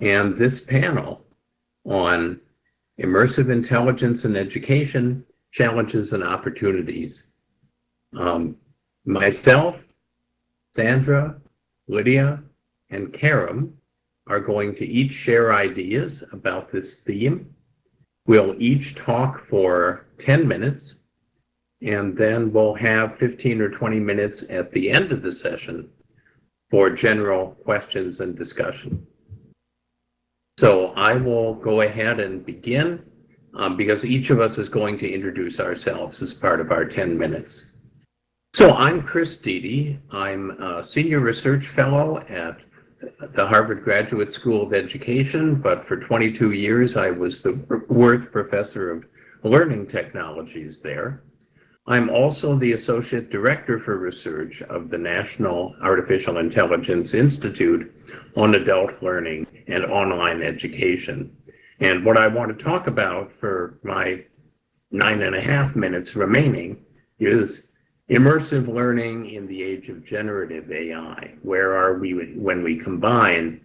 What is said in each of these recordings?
and this panel on immersive intelligence in education, challenges and opportunities. Myself, Sandra, Lidija, and Keram are going to each share ideas about this theme. We'll each talk for 10 minutes, and then we'll have 15 or 20 minutes at the end of the session for general questions and discussion. So I will go ahead and begin because each of us is going to introduce ourselves as part of our 10 minutes. So I'm Chris Dede. I'm a senior research fellow at the Harvard Graduate School of Education, but for 22 years I was the Worth Professor of Learning Technologies there. I'm also the Associate Director for Research of the National Artificial Intelligence Institute on Adult Learning and Online Education. And what I want to talk about for my 9.5 minutes remaining is immersive learning in the age of generative AI. Where are we when we combine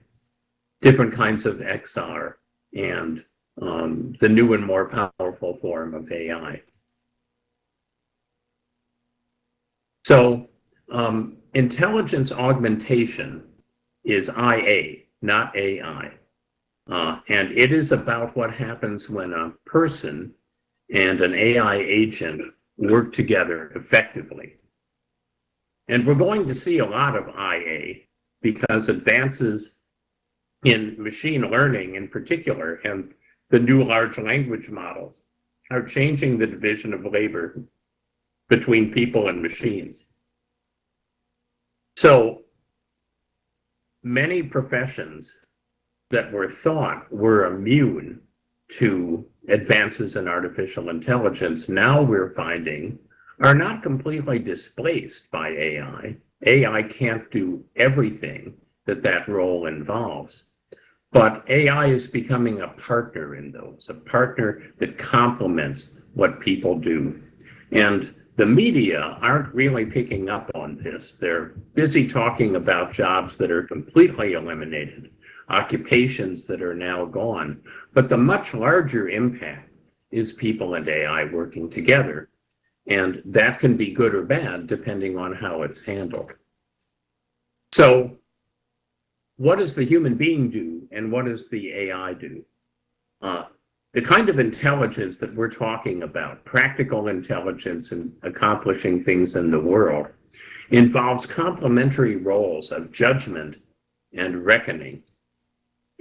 different kinds of XR and the new and more powerful form of AI? So intelligence augmentation is IA, not AI. And it is about what happens when a person and an AI agent work together effectively. And we're going to see a lot of IA because advances in machine learning in particular and the new large language models are changing the division of labor between people and machines. So many professions that were thought were immune to advances in artificial intelligence, now we're finding are not completely displaced by AI. AI can't do everything that role involves, but AI is becoming a partner in those, a partner that complements what people do. And the media aren't really picking up on this. They're busy talking about jobs that are completely eliminated, occupations that are now gone. But the much larger impact is people and AI working together. And that can be good or bad depending on how it's handled. So what does the human being do and what does the AI do? The kind of intelligence that we're talking about, practical intelligence and accomplishing things in the world, involves complementary roles of judgment and reckoning.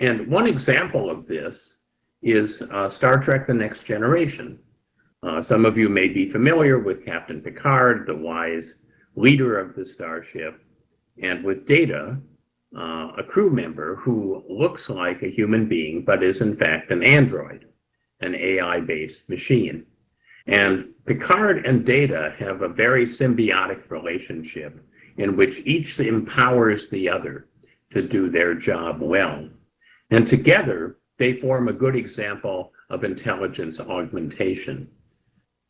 And one example of this is Star Trek: The Next Generation. Some of you may be familiar with Captain Picard, the wise leader of the starship, and with Dede, a crew member who looks like a human being, but is in fact an android, an AI-based machine. And Picard and Dede have a very symbiotic relationship in which each empowers the other to do their job well. And together, they form a good example of intelligence augmentation.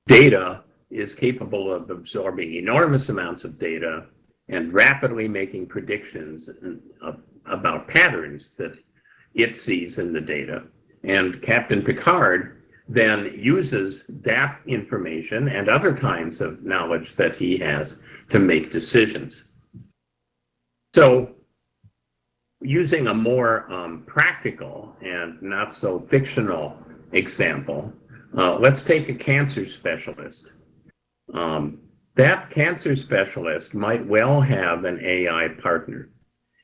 Dede is capable of absorbing enormous amounts of data and rapidly making predictions about patterns that it sees in the data. And Captain Picard then uses that information and other kinds of knowledge that he has to make decisions. So using a more practical and not so fictional example, let's take a cancer specialist. That cancer specialist might well have an AI partner.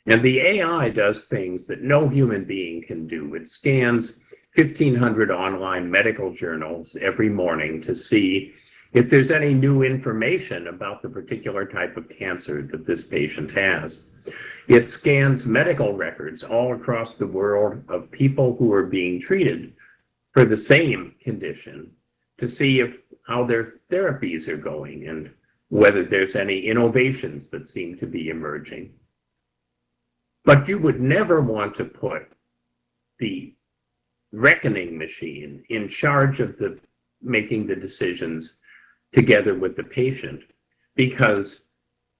And the AI does things that no human being can do. It scans 1,500 online medical journals every morning to see if there's any new information about the particular type of cancer that this patient has. It scans medical records all across the world of people who are being treated for the same condition to see how their therapies are going and whether there's any innovations that seem to be emerging. But you would never want to put the reckoning machine in charge of making the decisions together with the patient, because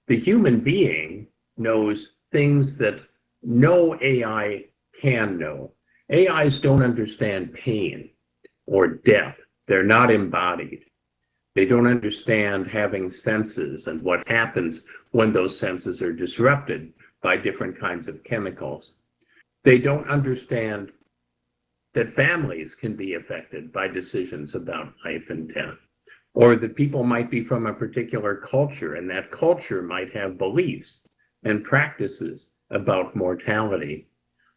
the human being knows things that no AI can know. AIs don't understand pain or death. They're not embodied. They don't understand having senses and what happens when those senses are disrupted by different kinds of chemicals. They don't understand that families can be affected by decisions about life and death, or that people might be from a particular culture and that culture might have beliefs and practices about mortality,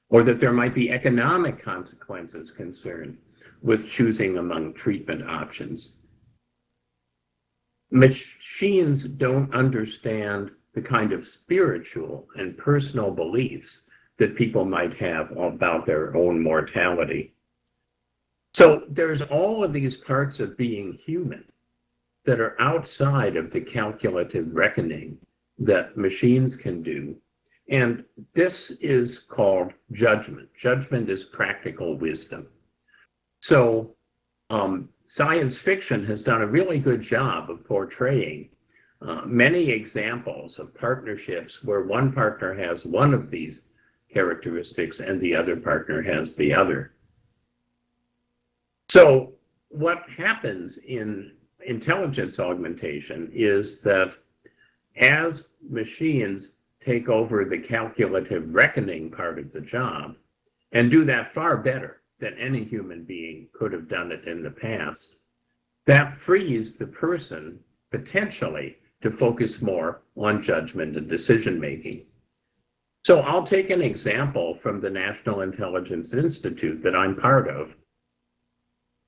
or that there might be economic consequences concerned with choosing among treatment options. Machines don't understand the kind of spiritual and personal beliefs that people might have about their own mortality. So there's all of these parts of being human that are outside of the calculative reckoning that machines can do. And this is called judgment. Judgment is practical wisdom. So science fiction has done a really good job of portraying many examples of partnerships where one partner has one of these characteristics and the other partner has the other. So what happens in intelligence augmentation is that as machines take over the calculative reckoning part of the job and do that far better than any human being could have done it in the past, that frees the person potentially to focus more on judgment and decision making. So I'll take an example from the National Intelligence Institute that I'm part of.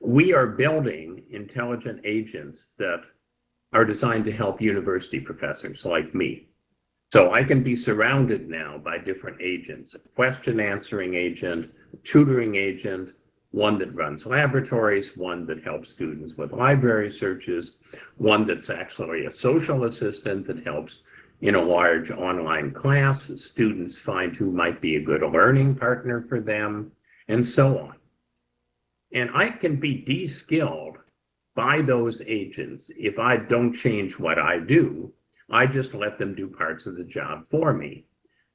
We are building intelligent agents that are designed to help university professors like me. So I can be surrounded now by different agents, a question answering agent, a tutoring agent, one that runs laboratories, one that helps students with library searches, one that's actually a social assistant that helps in a large online class. Students find who might be a good learning partner for them, and so on. And I can be de-skilled by those agents if I don't change what I do. I just let them do parts of the job for me.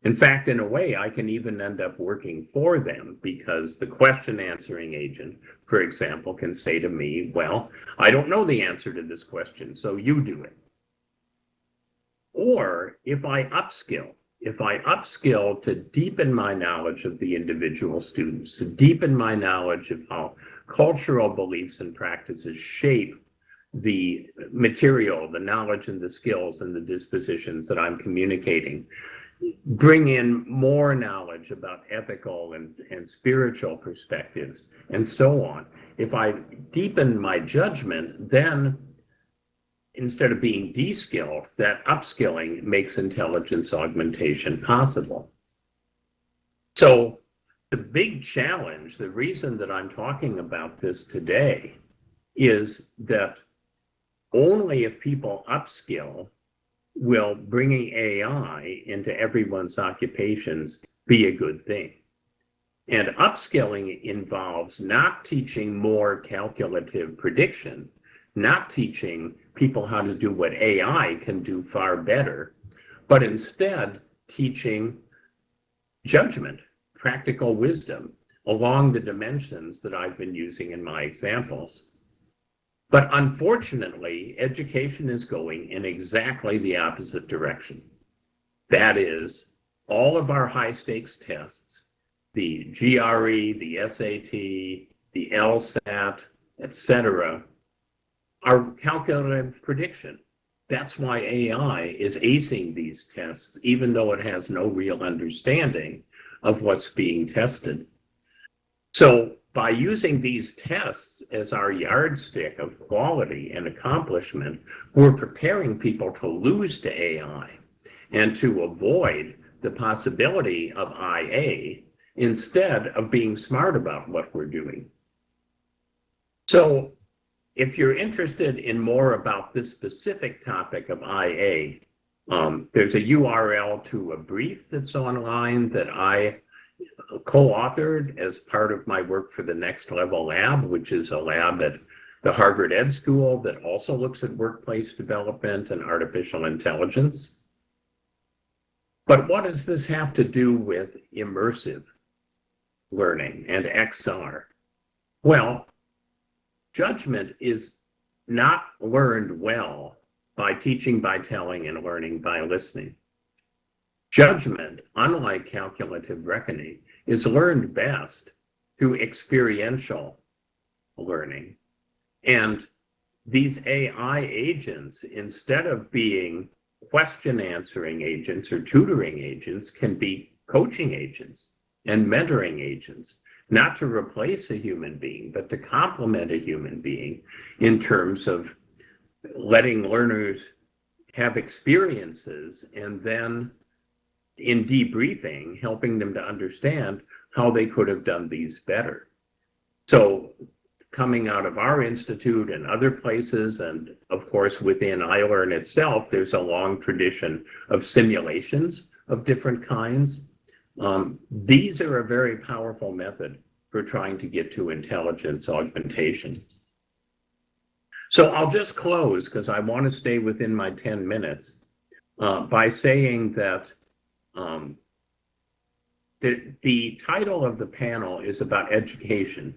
In fact, in a way, I can even end up working for them because the question answering agent, for example, can say to me, well, I don't know the answer to this question, so you do it. Or if I upskill to deepen my knowledge of the individual students, to deepen my knowledge of how cultural beliefs and practices shape the material, the knowledge and the skills and the dispositions that I'm communicating, bring in more knowledge about ethical and spiritual perspectives, and so on. If I deepen my judgment, then instead of being de-skilled, that upskilling makes intelligence augmentation possible. So the big challenge, the reason that I'm talking about this today, is that only if people upskill will bringing AI into everyone's occupations be a good thing. And upskilling involves not teaching more calculative prediction, not teaching people how to do what AI can do far better, but instead teaching judgment, practical wisdom along the dimensions that I've been using in my examples. But unfortunately, education is going in exactly the opposite direction. That is, all of our high stakes tests, the GRE, the SAT, the LSAT, etc., are calculative prediction. That's why AI is acing these tests, even though it has no real understanding of what's being tested. So by using these tests as our yardstick of quality and accomplishment, we're preparing people to lose to AI and to avoid the possibility of IA instead of being smart about what we're doing. So if you're interested in more about this specific topic of IA, there's a URL to a brief that's online that I co-authored as part of my work for the Next Level Lab, which is a lab at the Harvard Ed School that also looks at workplace development and artificial intelligence. But what does this have to do with immersive? learning and XR? Well, judgment is not learned well by teaching by telling and learning by listening. Judgment, unlike calculative reckoning, is learned best through experiential learning. And these AI agents, instead of being question answering agents or tutoring agents, can be coaching agents and mentoring agents, not to replace a human being, but to complement a human being in terms of letting learners have experiences and then in debriefing, helping them to understand how they could have done these better. So coming out of our institute and other places, and of course within iLRN itself, there's a long tradition of simulations of different kinds. These are a very powerful method for trying to get to intelligence augmentation. So I'll just close, because I want to stay within my 10 minutes, by saying that the title of the panel is about education,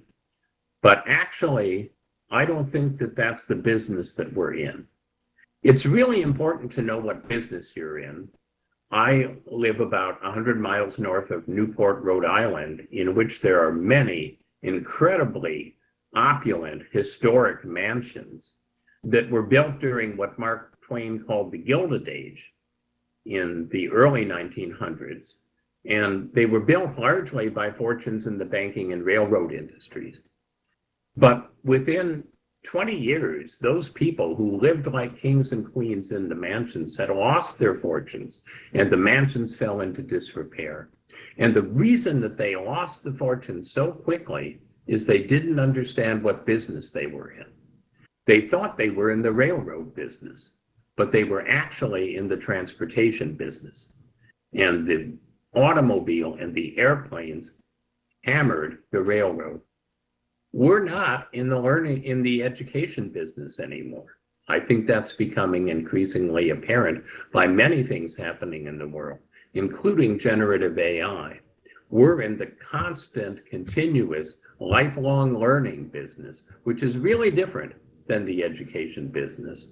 but actually, I don't think that that's the business that we're in. It's really important to know what business you're in. I live about 100 miles north of Newport, Rhode Island, in which there are many incredibly opulent historic mansions that were built during what Mark Twain called the Gilded Age in the early 1900s. And they were built largely by fortunes in the banking and railroad industries. But within 20 years, those people who lived like kings and queens in the mansions had lost their fortunes, and the mansions fell into disrepair. And the reason that they lost the fortunes so quickly is they didn't understand what business they were in. They thought they were in the railroad business, but they were actually in the transportation business. And the automobile and the airplanes hammered the railroad. We're not in the education business anymore. I think that's becoming increasingly apparent by many things happening in the world, including generative AI. We're in the constant, continuous, lifelong learning business, which is really different than the education business.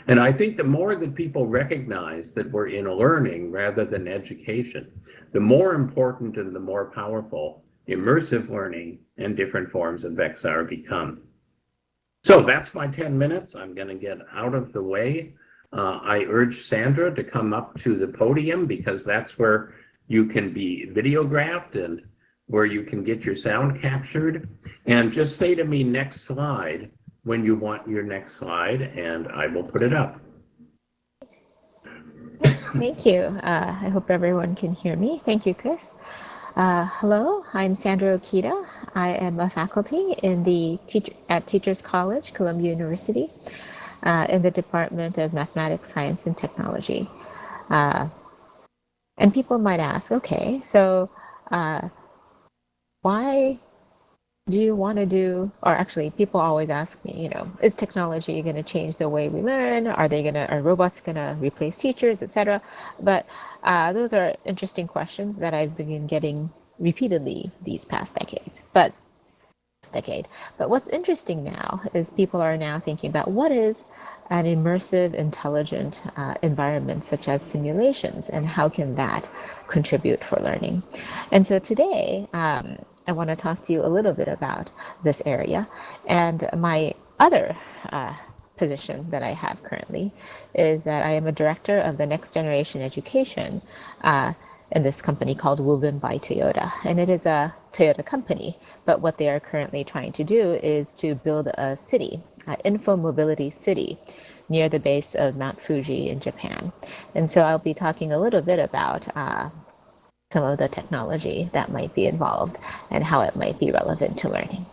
And I think the more that people recognize that we're in learning rather than education, the more important and the more powerful immersive learning and different forms of XR become. So that's my 10 minutes. I'm going to get out of the way. I urge Sandra to come up to the podium, because that's where you can be videographed and where you can get your sound captured. And just say to me, next slide, when you want your next slide, and I will put it up. Thank you. I hope everyone can hear me. Thank you, Chris. Hello, I'm Sandra Okita. I am a faculty at Teachers College, Columbia University, in the Department of Mathematics, Science, and Technology. And people might ask, okay, so why do you want to do, or actually people always ask me, is technology going to change the way we learn? Are robots going to replace teachers, etc.? But those are interesting questions that I've been getting repeatedly these past decades. But what's interesting now is people are now thinking about what is an immersive, intelligent environment such as simulations, and how can that contribute for learning? And so today, I want to talk to you a little bit about this area. And my other position that I have currently is that I am a director of the next generation education in this company called Woven by Toyota. And it is a Toyota company, but what they are currently trying to do is to build a city, an info-mobility city near the base of Mount Fuji in Japan. And so I'll be talking a little bit about some of the technology that might be involved and how it might be relevant to learning.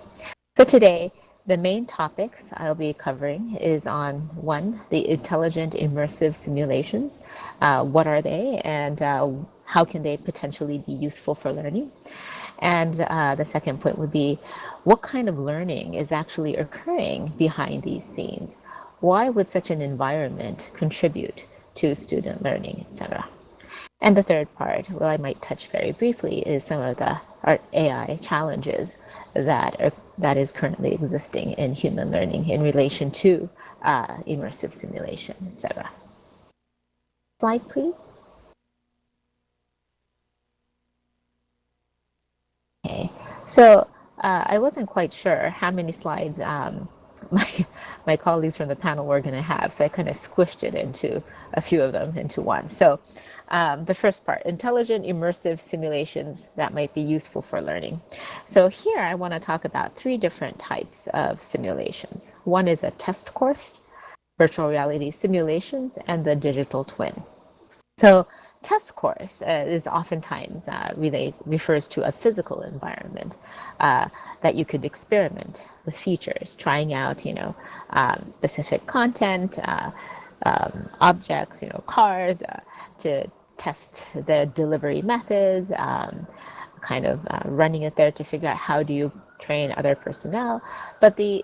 So today, the main topics I'll be covering is on one, the intelligent immersive simulations. What are they, and how can they potentially be useful for learning? And the second point would be, what kind of learning is actually occurring behind these scenes? Why would such an environment contribute to student learning, etc.? And the third part, well, I might touch very briefly, is some of the AI challenges that is currently existing in human learning in relation to immersive simulation, etc. Slide, please. Okay, so I wasn't quite sure how many slides my colleagues from the panel were going to have, so I kind of squished it into a few of them into one. So the first part, intelligent immersive simulations that might be useful for learning. So here I want to talk about three different types of simulations. One is a test course, virtual reality simulations, and the digital twin. So test course is oftentimes refers to a physical environment that you could experiment with features, trying out, specific content, objects, cars, to test the delivery methods, running it there to figure out how do you train other personnel. But the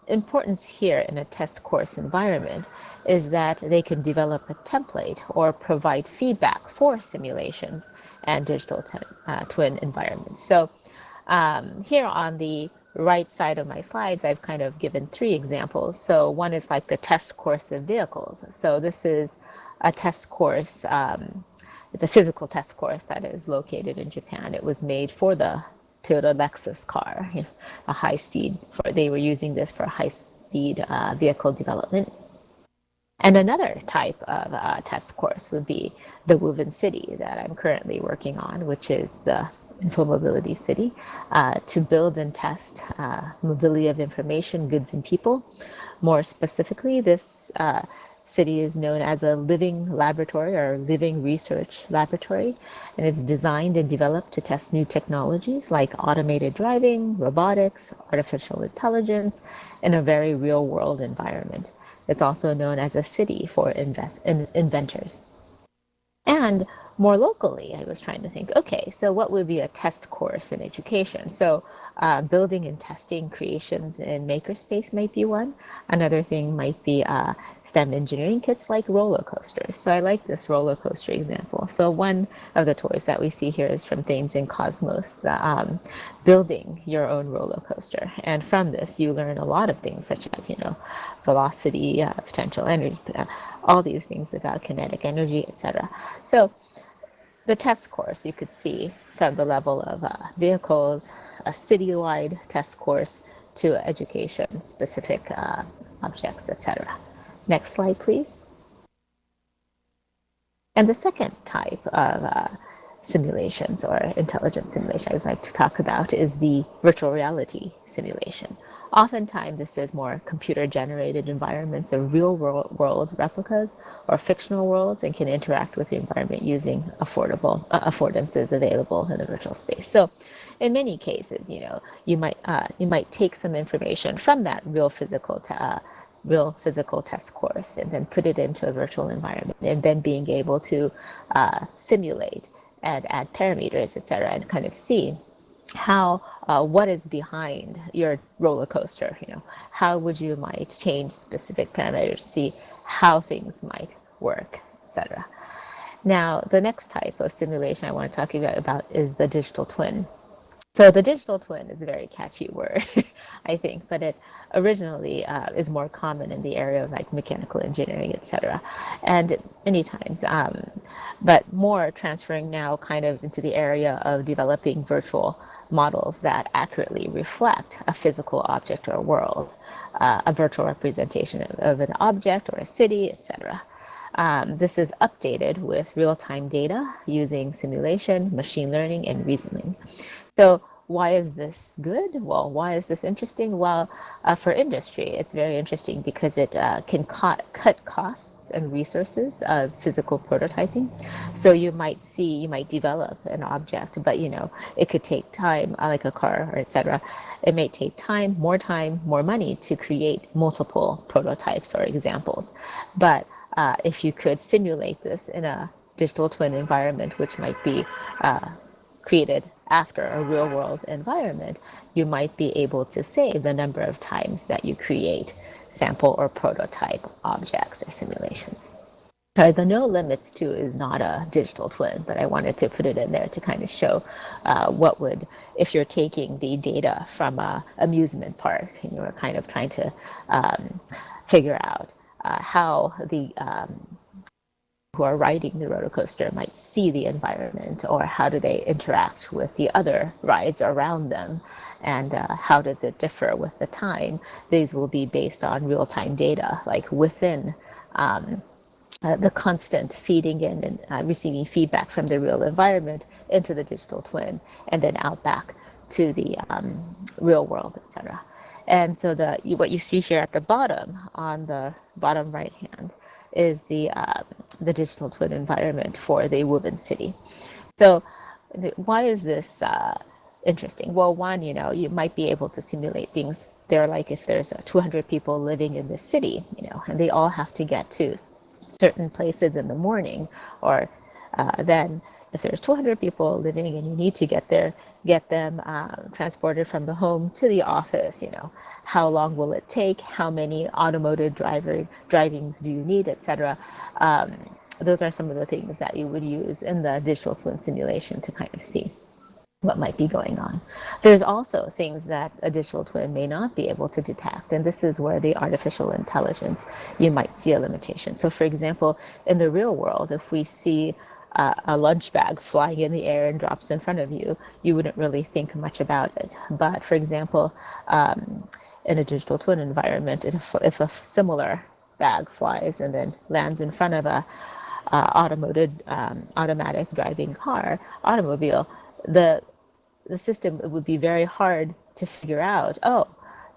importance here in a test course environment is that they can develop a template or provide feedback for simulations and digital twin environments. So here on the right side of my slides, I've kind of given three examples. So one is like the test course of vehicles. So this is a test course. It's a physical test course that is located in Japan. It was made for the Toyota Lexus car, a high-speed. They were using this for high-speed vehicle development. And another type of test course would be the Woven City that I'm currently working on, which is the Infomobility City, to build and test mobility of information, goods, and people. More specifically, this city is known as a living laboratory or living research laboratory, and it's designed and developed to test new technologies like automated driving, robotics, artificial intelligence in a very real world environment. It's also known as a city for inventors. And more locally, I was trying to think, okay, so what would be a test course in education? So building and testing creations in makerspace might be one. Another thing might be STEM engineering kits like roller coasters. So I like this roller coaster example. So one of the toys that we see here is from Thames and Cosmos, building your own roller coaster. And from this, you learn a lot of things such as, velocity, potential energy, all these things about kinetic energy, etc. So the test course you could see from the level of vehicles, a citywide test course to education specific objects, etc. Next slide, please. And the second type of simulations or intelligent simulation I would like to talk about is the virtual reality simulation. Oftentimes, this is more computer-generated environments of real-world replicas or fictional worlds, and can interact with the environment using affordances available in the virtual space. So, in many cases, you might take some information from that real physical test course and then put it into a virtual environment, and then being able to simulate and add parameters, etc., and kind of see how what is behind your roller coaster. How would you might change specific parameters, see how things might work, etc. Now, the next type of simulation I want to talk about is the digital twin. So the digital twin is a very catchy word, I think, but it originally is more common in the area of like mechanical engineering, etc. And many times, but more transferring now kind of into the area of developing virtual models that accurately reflect a physical object or world, a virtual representation of an object or a city, etc. This is updated with real-time data using simulation, machine learning, and reasoning. So why is this good? Well, why is this interesting? Well, for industry, it's very interesting because it can cut costs and resources of physical prototyping. So you might develop an object, but it could take time, like a car or etc. It may take time, more money to create multiple prototypes or examples. But if you could simulate this in a digital twin environment, which might be created after a real world environment, you might be able to save the number of times that you create sample or prototype objects or simulations. sorry, the no limits too is not a digital twin, but I wanted to put it in there to kind of show what would, if you're taking the data from a amusement park and you're kind of trying to figure out how the who are riding the roller coaster might see the environment, or how do they interact with the other rides around them, and how does it differ with the time. These will be based on real-time data, like within the constant feeding in and receiving feedback from the real environment into the digital twin, and then out back to the real world, etc. And so what you see here at the bottom, on the bottom right hand, is the digital twin environment for the woven city. So why is this interesting? Well, one, you might be able to simulate things there, like if there's 200 people living in this city, and they all have to get to certain places in the morning, or then if there's 200 people living and you need to get them transported from the home to the office, how long will it take? How many automotive drivings do you need, etc. Those are some of the things that you would use in the digital twin simulation to kind of see what might be going on. There's also things that a digital twin may not be able to detect, and this is where the artificial intelligence, you might see a limitation. So for example, in the real world, if we see a lunch bag flying in the air and drops in front of you, you wouldn't really think much about it. But for example, in a digital twin environment, if a similar bag flies and then lands in front of a automatic driving automobile, the system, it would be very hard to figure out, oh,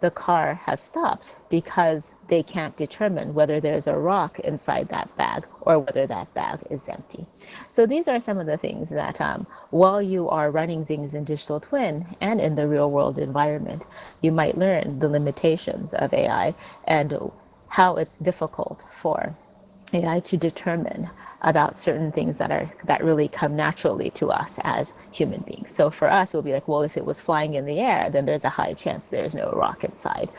the car has stopped, because they can't determine whether there's a rock inside that bag or whether that bag is empty. So these are some of the things that while you are running things in digital twin and in the real world environment, you might learn the limitations of AI and how it's difficult for AI to determine about certain things that really come naturally to us as human beings. So for us, it'll be like, well, if it was flying in the air, then there's a high chance there's no rock inside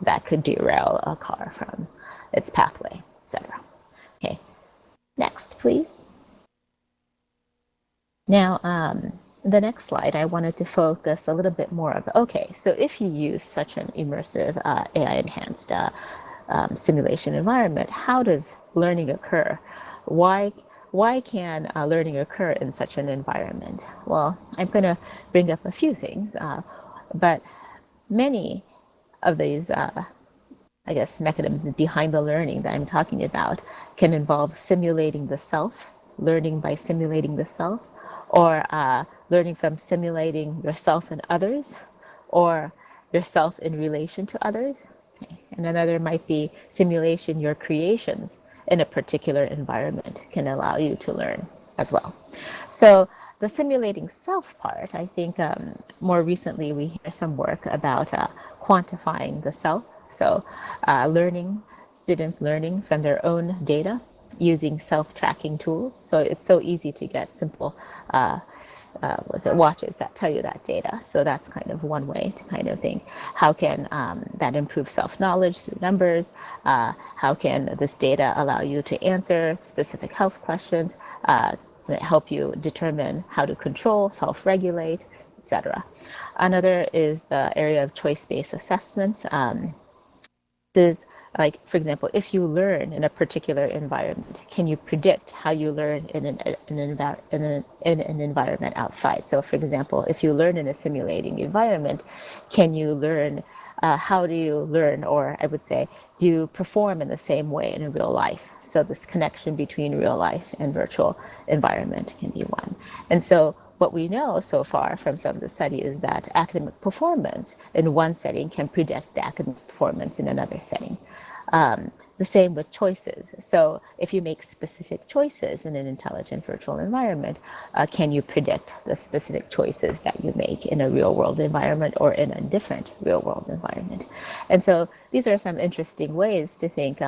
that could derail a car from its pathway, etc. Okay, next, please. Now, the next slide, I wanted to focus a little bit more of, okay, so if you use such an immersive AI-enhanced simulation environment, how does learning occur? Why can learning occur in such an environment? Well, I'm going to bring up a few things, but many of these, mechanisms behind the learning that I'm talking about can involve simulating the self, learning by simulating the self, or learning from simulating yourself and others, or yourself in relation to others. Okay. And another might be simulation your creations in a particular environment can allow you to learn as well. So the simulating self part, I think more recently we hear some work about quantifying the self. So students learning from their own data using self-tracking tools. So it's so easy to get simple watches that tell you that data. So that's kind of one way to kind of think, how can that improve self-knowledge through numbers? How can this data allow you to answer specific health questions, help you determine how to control, self-regulate, etc. Another is the area of choice-based assessments. This is, like, for example, if you learn in a particular environment, can you predict how you learn in an environment outside? So for example, if you learn in a simulating environment, can you learn, how do you learn, or I would say, do you perform in the same way in real life? So this connection between real life and virtual environment can be one. And so what we know so far from some of the study is that academic performance in one setting can predict the academic performance in another setting. The same with choices. So if you make specific choices in an intelligent virtual environment, can you predict the specific choices that you make in a real world environment or in a different real world environment? And so these are some interesting ways to think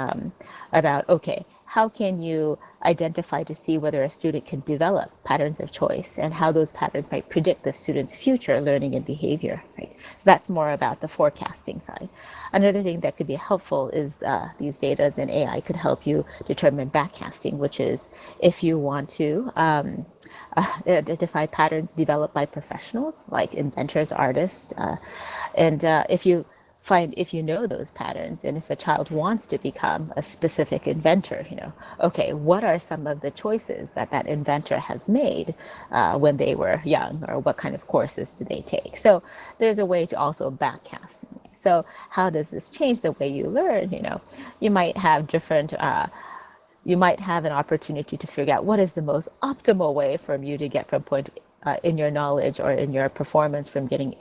about, okay, how can you identify to see whether a student can develop patterns of choice and how those patterns might predict the student's future learning and behavior, right? So that's more about the forecasting side. Another thing that could be helpful is these data and AI could help you determine backcasting, which is if you want to identify patterns developed by professionals like inventors, artists, and if you know those patterns, and if a child wants to become a specific inventor, okay, what are some of the choices that that inventor has made when they were young, or what kind of courses do they take? So there's a way to also backcast. So how does this change the way you learn? You might have different you might have an opportunity to figure out what is the most optimal way for you to get from point in your knowledge or in your performance from getting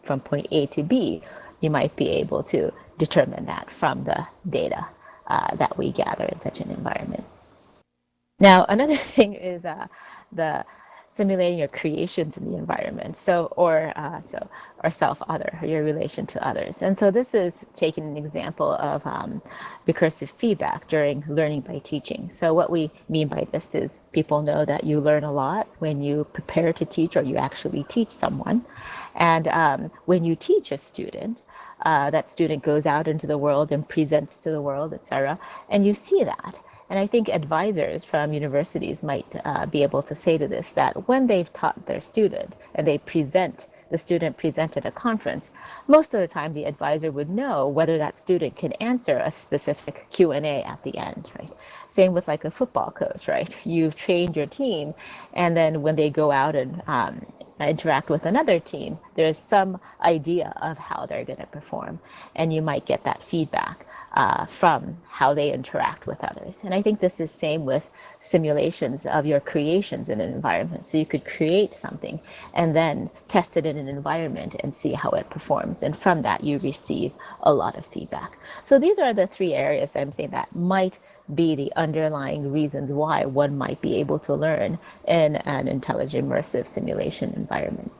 from point A to B. You might be able to determine that from the data that we gather in such an environment. Now, another thing is the simulating your creations in the environment, or self-other, your relation to others. And so this is taking an example of recursive feedback during learning by teaching. So what we mean by this is people know that you learn a lot when you prepare to teach or you actually teach someone. And when you teach a student, that student goes out into the world and presents to the world, etc. And you see that. And I think advisors from universities might be able to say to this that when they've taught their student and the student present at a conference, most of the time the advisor would know whether that student can answer a specific Q&A at the end, right? Same with like a football coach, right? You've trained your team, and then when they go out and interact with another team, there's some idea of how they're going to perform, and you might get that feedback from how they interact with others. And I think this is same with simulations of your creations in an environment. So you could create something and then test it in an environment and see how it performs. And from that, you receive a lot of feedback. So these are the three areas that I'm saying that might be the underlying reasons why one might be able to learn in an intelligent immersive simulation environment.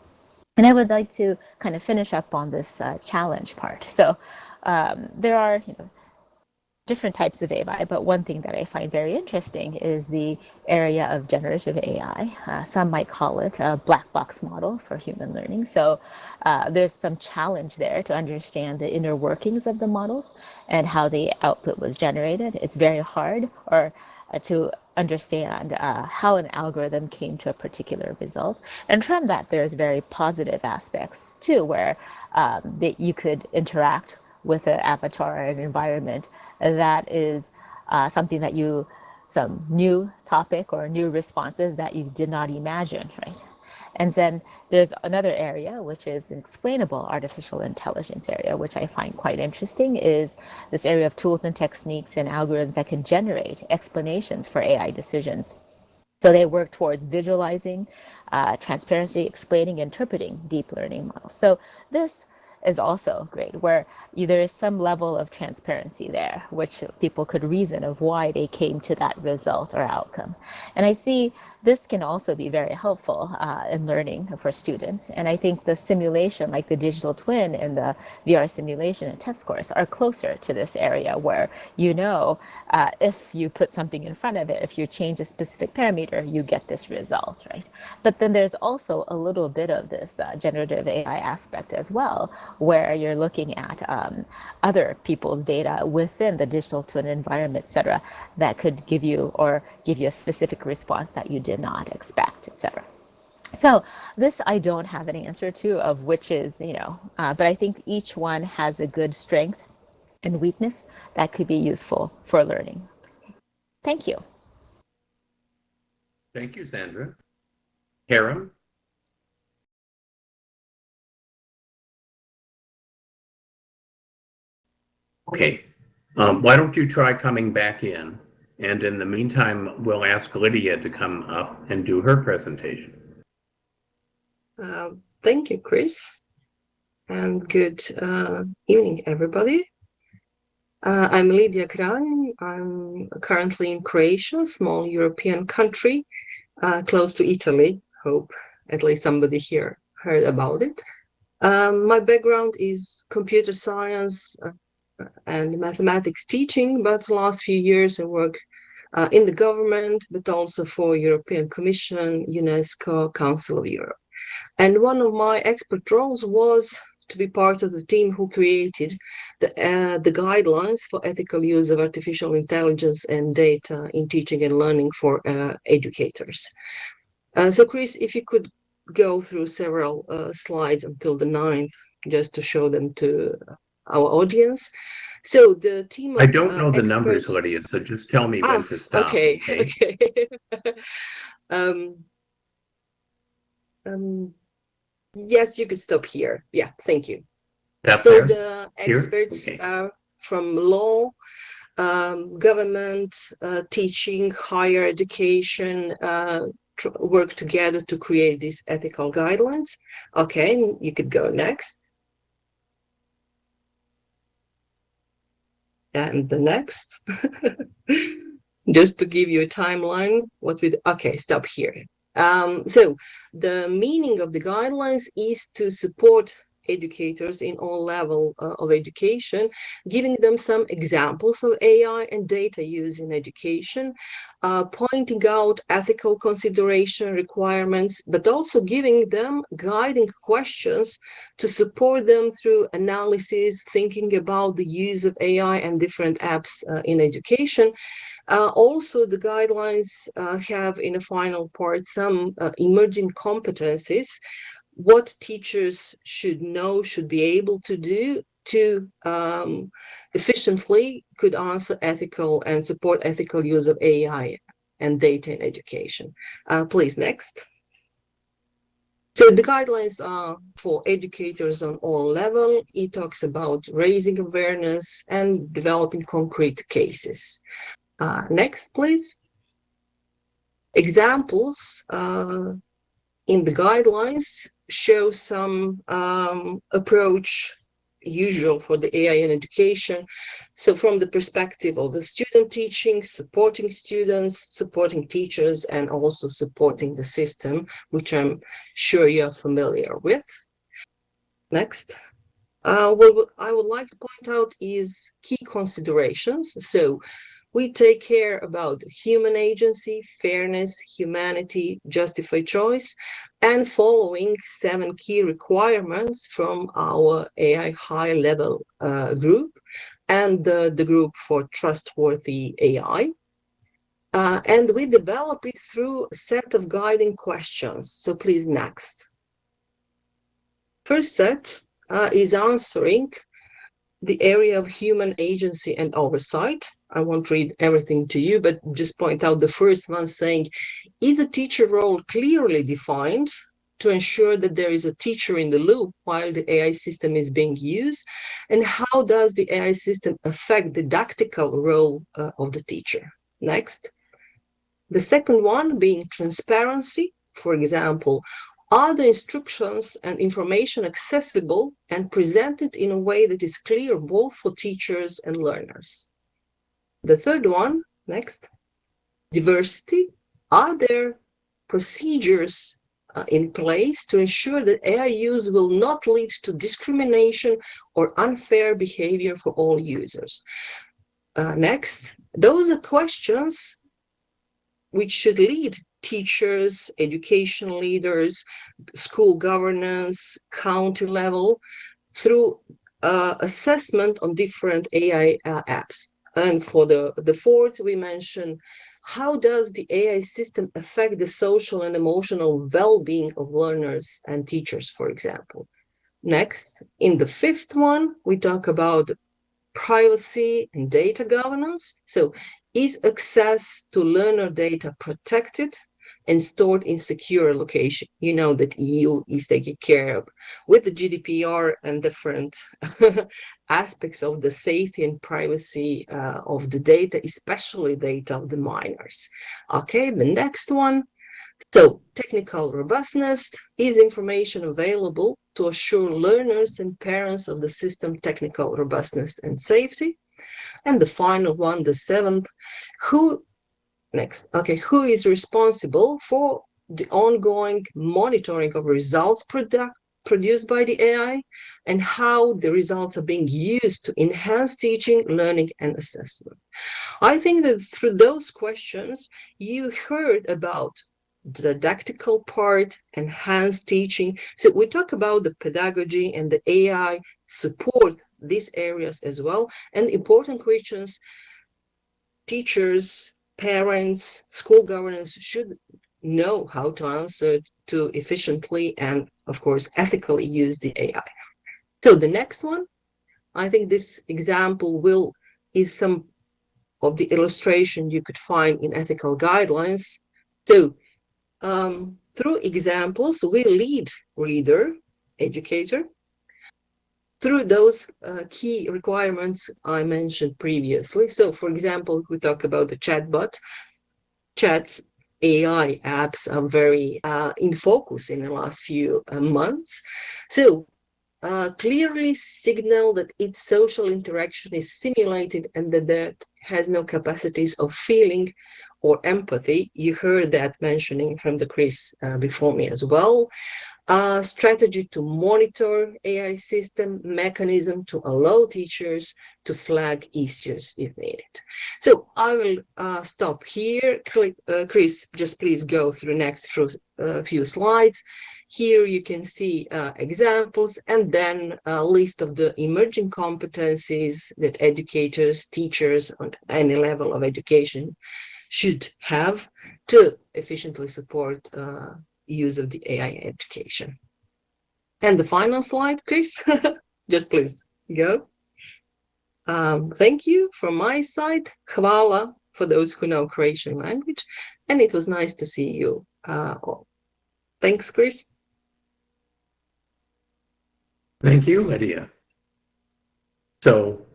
And I would like to kind of finish up on this challenge part. So there are different types of AI, but one thing that I find very interesting is the area of generative AI. Some might call it a black box model for human learning. So there's some challenge there to understand the inner workings of the models and how the output was generated. It's very hard to understand how an algorithm came to a particular result. And from that, there's very positive aspects too, where that you could interact with an avatar or an environment that is something that some new topic or new responses that you did not imagine, right? And then there's another area, which is an explainable artificial intelligence area, which I find quite interesting, is this area of tools and techniques and algorithms that can generate explanations for AI decisions. So they work towards visualizing, transparency, explaining, interpreting deep learning models. So this is also great, where there is some level of transparency there, which people could reason of why they came to that result or outcome. And I see this can also be very helpful in learning for students. And I think the simulation, like the digital twin and the VR simulation and test course, are closer to this area where if you put something in front of it, if you change a specific parameter, you get this result, right? But then there's also a little bit of this generative AI aspect as well, where you're looking at other people's data within the digital twin environment, et cetera, that could give you a specific response that you did not expect, et cetera. So this I don't have an answer to of which is, but I think each one has a good strength and weakness that could be useful for learning. Thank you. Thank you, Sandra. Keram? Okay, why don't you try coming back in? And in the meantime, we'll ask Lidija to come up and do her presentation. Thank you, Chris. And good evening, everybody. I'm Lidija Kralj. I'm currently in Croatia, a small European country, close to Italy. Hope at least somebody here heard about it. My background is computer science and mathematics teaching, but the last few years I work in the government, but also for European Commission, UNESCO, Council of Europe. And one of my expert roles was to be part of the team who created the guidelines for ethical use of artificial intelligence and data in teaching and learning for educators. So Chris, if you could go through several slides until the 9th, just to show them to our audience. So the team of I don't know the experts... numbers, Lidija, so just tell me when to stop. Okay. Yes, you could stop here. Yeah, thank you. Up so there? The experts Okay. are from law, government, teaching, higher education, work together to create these ethical guidelines. Okay, you could go next. And the next. Just to give you a timeline, okay, stop here. So the meaning of the guidelines is to support educators in all levels of education, giving them some examples of AI and data use in education, pointing out ethical consideration requirements, but also giving them guiding questions to support them through analysis, thinking about the use of AI and different apps in education. Also, the guidelines have in a final part some emerging competencies, what teachers should know, should be able to do to efficiently could answer ethical and support ethical use of AI and data in education. Please, next. So the guidelines are for educators on all levels. It talks about raising awareness and developing concrete cases. Next, please. Examples in the guidelines show some approach usual for the AI in education. So from the perspective of the student teaching, supporting students, supporting teachers, and also supporting the system, which I'm sure you're familiar with. Next. What I would like to point out is key considerations. So we take care about human agency, fairness, humanity, justified choice, and following 7 key requirements from our AI high-level group and the group for trustworthy AI. And we develop it through a set of guiding questions. So please, next. First set is answering the area of human agency and oversight. I won't read everything to you, but just point out the first one saying, is the teacher role clearly defined to ensure that there is a teacher in the loop while the AI system is being used? And how does the AI system affect the didactical role of the teacher? Next. The second one being transparency. For example, are the instructions and information accessible and presented in a way that is clear both for teachers and learners? The third one, next, diversity. Are there procedures in place to ensure that AI use will not lead to discrimination or unfair behavior for all users? Next, those are questions which should lead teachers, education leaders, school governance, county level through assessment on different AI apps. And for the fourth, we mentioned, how does the AI system affect the social and emotional well-being of learners and teachers, for example? Next, in the fifth one, we talk about privacy and data governance. So is access to learner data protected and stored in secure location? You know that EU is taking care of with the GDPR and different aspects of the safety and privacy of the data, especially data of the minors. Okay, the next one. So technical robustness, is information available to assure learners and parents of the system technical robustness and safety? And the final one, the seventh, who is responsible for the ongoing monitoring of results produced by the AI and how the results are being used to enhance teaching, learning, and assessment. I think that through those questions, you heard about the didactical part, enhanced teaching. So we talk about the pedagogy and the AI support these areas as well, and important questions teachers, parents, school governance should know how to answer to efficiently and, of course, ethically use the AI. So the next one, I think this example is some of the illustration you could find in ethical guidelines. So through examples, we lead reader, educator, through those key requirements I mentioned previously. So, for example, we talk about the chatbot. Chat AI apps are very in focus in the last few months. So, clearly signal that its social interaction is simulated and that has no capacities of feeling or empathy. You heard that mentioning from the Chris before me as well. Strategy to monitor AI system, mechanism to allow teachers to flag issues if needed. So I will stop here. Chris, just please go through the next few slides. Here you can see examples and then a list of the emerging competencies that educators, teachers on any level of education should have to efficiently support use of the AI education. And the final slide, Chris, just please go. Thank you from my side. Hvala for those who know Croatian language. And it was nice to see you all. Thanks, Chris. Thank you, Lidija. So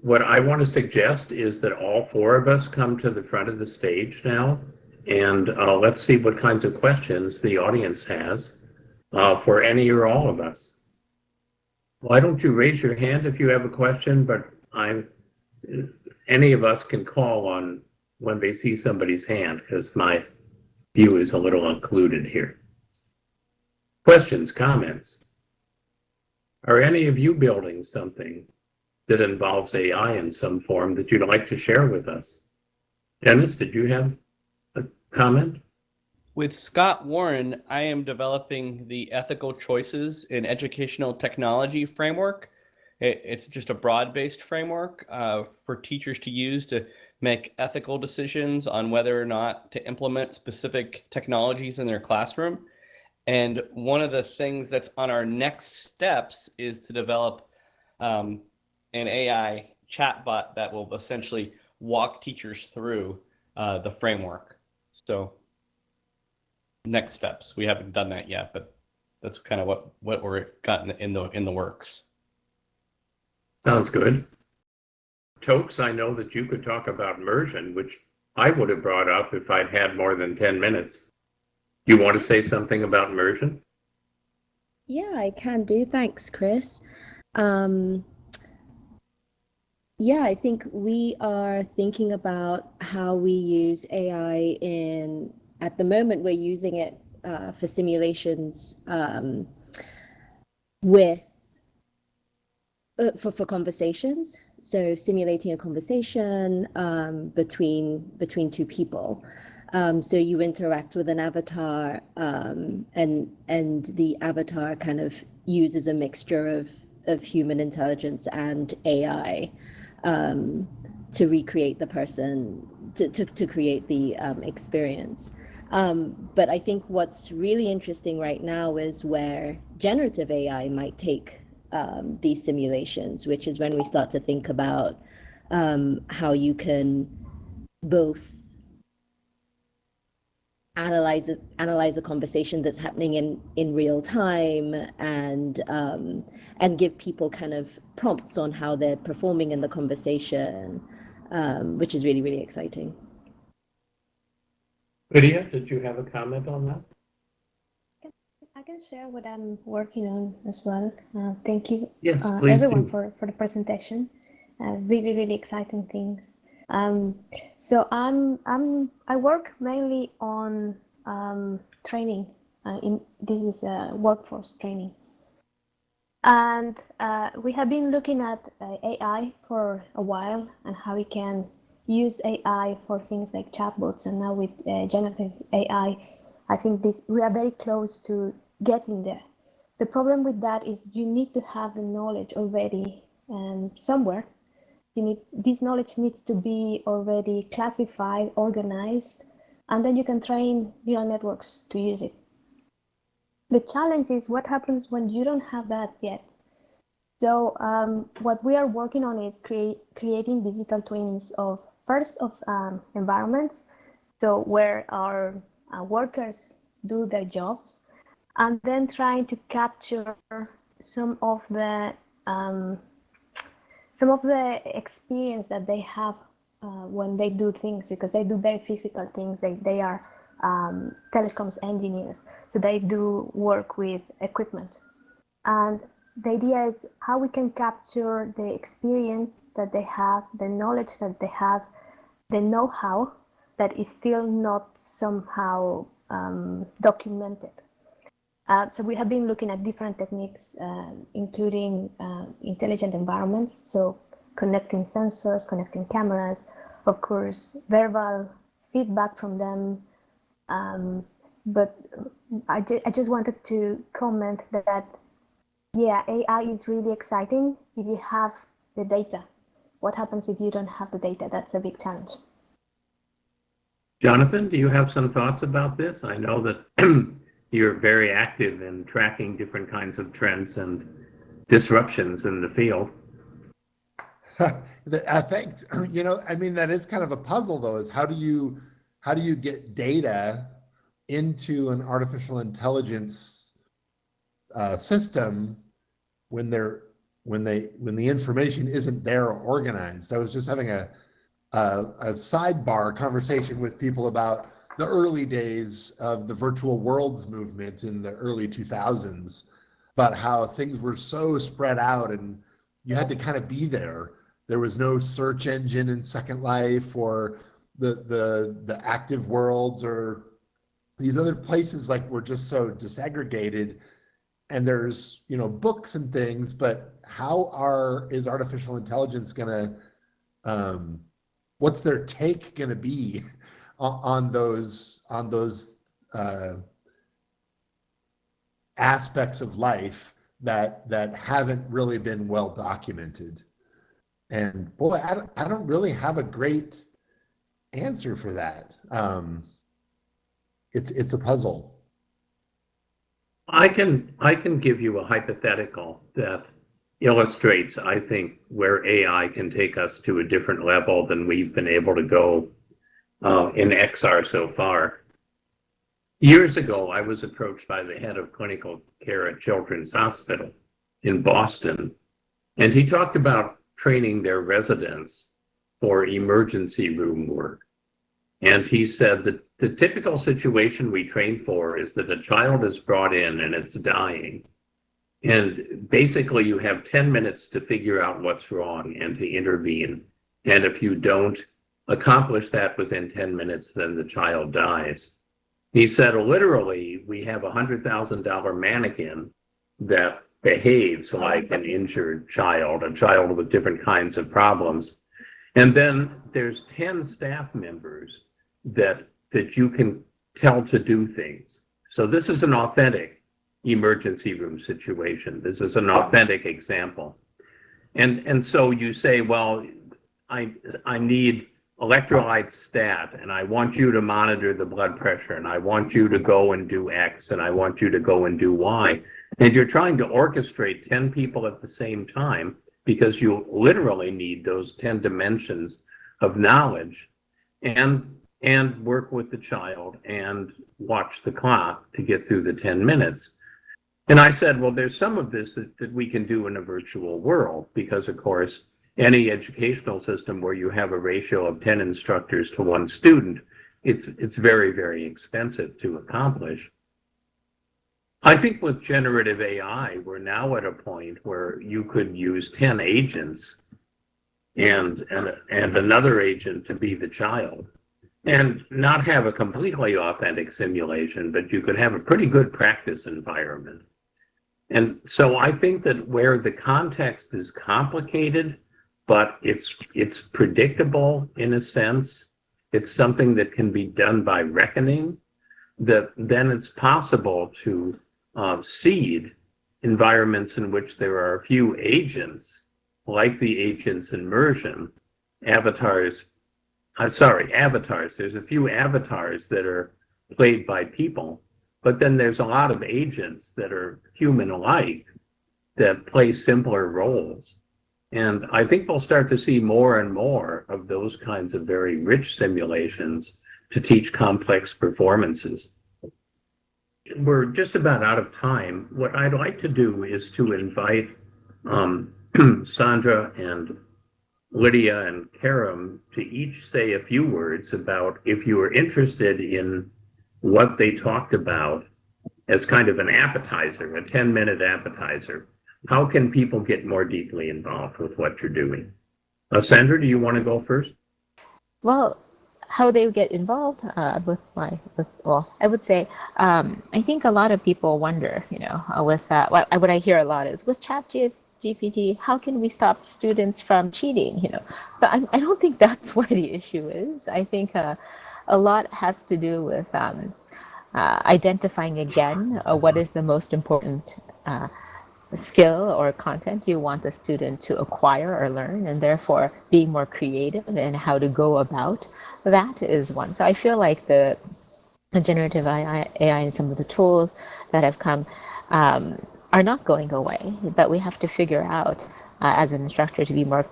what I want to suggest is that all four of us come to the front of the stage now, and let's see what kinds of questions the audience has for any or all of us. Why don't you raise your hand if you have a question, but any of us can call on when they see somebody's hand, because my view is a little occluded here. Questions, comments? Are any of you building something that involves AI in some form that you'd like to share with us? Dennis, did you have a comment? With Scott Warren, I am developing the Ethical Choices in Educational Technology framework. It's just a broad-based framework for teachers to use to make ethical decisions on whether or not to implement specific technologies in their classroom. And one of the things that's on our next steps is to develop an AI chatbot that will essentially walk teachers through the framework. So next steps. We haven't done that yet, but that's kind of what we're gotten in the works. Sounds good. Tokes, I know that you could talk about immersion, which I would have brought up if I'd had more than 10 minutes. You want to say something about immersion? Yeah, I can do. Thanks, Chris. Yeah, I think we are thinking about how we use AI at the moment, we're using it for simulations for conversations. So simulating a conversation between two people. So you interact with an avatar, and the avatar kind of uses a mixture of human intelligence and AI to recreate the person, to create the experience. But I think what's really interesting right now is where generative AI might take these simulations, which is when we start to think about how you can both analyze a conversation that's happening in real time and give people kind of prompts on how they're performing in the conversation, which is really, really exciting. Lidija, did you have a comment on that? I can share what I'm working on as well. Thank you, Yes, please everyone, do. for the presentation. Really, really exciting things. So I work mainly on training This is workforce training. And we have been looking at AI for a while and how we can use AI for things like chatbots. And now with generative AI, I think we are very close to getting there. The problem with that is you need to have the knowledge already somewhere. This knowledge needs to be already classified, organized, and then you can train neural networks to use it. The challenge is what happens when you don't have that yet. So what we are working on is creating digital twins of environments, so where our workers do their jobs, and then trying to capture some of the experience that they have when they do things, because they do very physical things. They are telecoms engineers, so they do work with equipment. And the idea is how we can capture the experience that they have, the knowledge that they have, the know-how that is still not somehow documented. So we have been looking at different techniques, including intelligent environments, so connecting sensors, connecting cameras, of course, verbal feedback from them. But I just wanted to comment that, yeah, AI is really exciting if you have the data. What happens if you don't have the data? That's a big challenge. Jonathan, do you have some thoughts about this? I know that you're very active in tracking different kinds of trends and disruptions in the field. I think, I mean, that is kind of a puzzle, though, is how do you get data into an artificial intelligence system when the information isn't there or organized? I was just having a sidebar conversation with people about the early days of the virtual worlds movement in the early 2000s, about how things were so spread out and you had to kind of be there. There was no search engine in Second Life or the active worlds or these other places, like, were just so disaggregated. And there's, books and things, but is artificial intelligence gonna, what's their take gonna be on those aspects of life that haven't really been well documented? And boy, I don't really have a great answer for that. It's a puzzle. I can give you a hypothetical that illustrates, I think, where AI can take us to a different level than we've been able to go in XR so far. Years ago, I was approached by the head of clinical care at Children's Hospital in Boston, and he talked about training their residents for emergency room work. And he said that the typical situation we train for is that a child is brought in and it's dying. And basically you have 10 minutes to figure out what's wrong and to intervene. And if you don't accomplish that within 10 minutes, then the child dies. He said, literally, we have a $100,000 mannequin that behaves like an injured child, a child with different kinds of problems. And then there's 10 staff members that you can tell to do things. So this is an authentic emergency room situation. This is an authentic example. And so you say, well, I need electrolyte stat, and I want you to monitor the blood pressure, and I want you to go and do X, and I want you to go and do Y. And you're trying to orchestrate 10 people at the same time because you literally need those 10 dimensions of knowledge and work with the child and watch the clock to get through the 10 minutes. And I said, well, there's some of this that we can do in a virtual world because, of course, any educational system where you have a ratio of 10 instructors to 1 student, it's very, very expensive to accomplish. I think with generative AI, we're now at a point where you could use 10 agents and another agent to be the child. and not have a completely authentic simulation, but you could have a pretty good practice environment. And so I think that where the context is complicated, but it's predictable in a sense, it's something that can be done by reckoning, that then it's possible to seed environments in which there are a few agents, like the agents immersion, avatars. There's a few avatars that are played by people, but then there's a lot of agents that are human-alike that play simpler roles. And I think we'll start to see more and more of those kinds of very rich simulations to teach complex performances. We're just about out of time. What I'd like to do is to invite Sandra and Lidija and Keram to each say a few words about, if you are interested in what they talked about as kind of an appetizer, a 10-minute appetizer, how can people get more deeply involved with what you're doing? Sandra, do you want to go first? Well, how they get involved well, I would say, I think a lot of people wonder, with what I hear a lot is, with ChatGPT, how can we stop students from cheating? But I don't think that's where the issue is. I think a lot has to do with identifying again what is the most important skill or content you want the student to acquire or learn, and therefore being more creative in how to go about that is one. So I feel like the generative AI and some of the tools that have come are not going away, but we have to figure out as an instructor to be more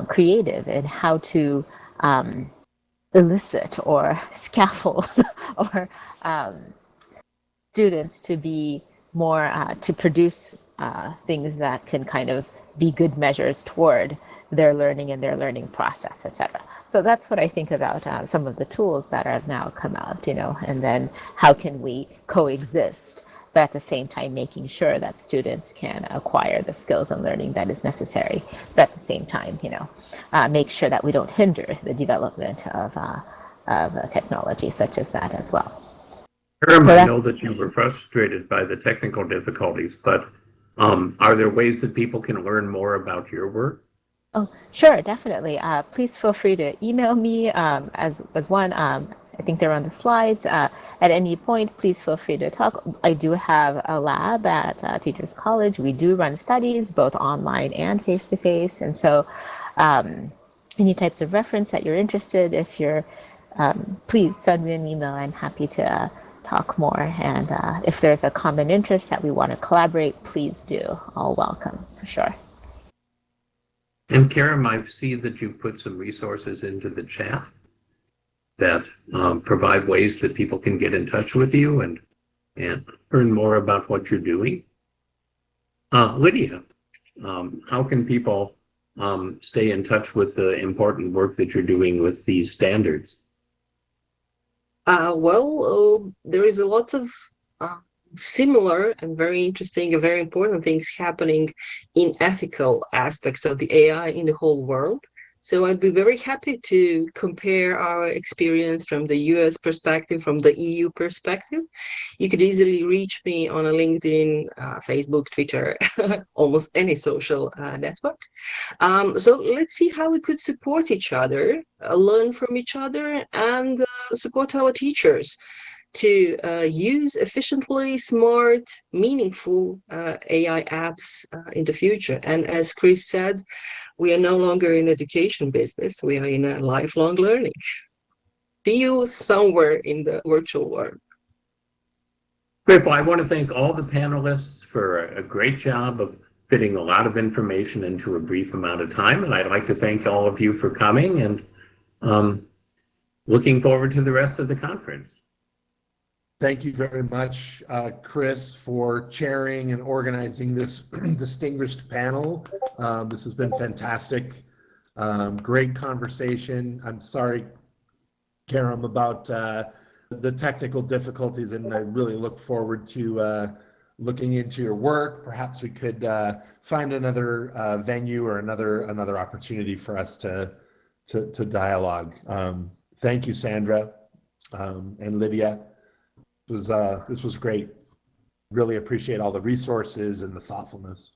creative in how to elicit or scaffold or students to be more to produce things that can kind of be good measures toward their learning and their learning process, etc. So that's what I think about some of the tools that have now come out, and then how can we coexist, but at the same time making sure that students can acquire the skills and learning that is necessary, but at the same time, make sure that we don't hinder the development of technology such as that as well. Keram, I know that you were frustrated by the technical difficulties, but are there ways that people can learn more about your work? Oh, sure, definitely. Please feel free to email me as one. I think they're on the slides. At any point, please feel free to talk. I do have a lab at Teachers College. We do run studies, both online and face-to-face. And so any types of reference that you're interested, if you're, please send me an email. I'm happy to talk more. And if there's a common interest that we want to collaborate, please do. All welcome, for sure. And Keram, I see that you put some resources into the chat that provide ways that people can get in touch with you and learn more about what you're doing. Lidija, how can people stay in touch with the important work that you're doing with these standards? There is a lot of similar and very interesting and very important things happening in ethical aspects of the AI in the whole world. So I'd be very happy to compare our experience from the US perspective, from the EU perspective. You could easily reach me on a LinkedIn, Facebook, Twitter, almost any social network. So let's see how we could support each other, learn from each other, and support our teachers to use efficiently, smart, meaningful AI apps in the future. And as Chris said, we are no longer in education business, we are in a lifelong learning. See you somewhere in the virtual world. Great. Well, I want to thank all the panelists for a great job of fitting a lot of information into a brief amount of time. And I'd like to thank all of you for coming and looking forward to the rest of the conference. Thank you very much, Chris, for chairing and organizing this distinguished panel. This has been fantastic. Great conversation. I'm sorry, Keram, about the technical difficulties, and I really look forward to looking into your work. Perhaps we could find another venue or another opportunity for us to dialogue. Thank you, Sandra, and Lydia. This was great. Really appreciate all the resources and the thoughtfulness.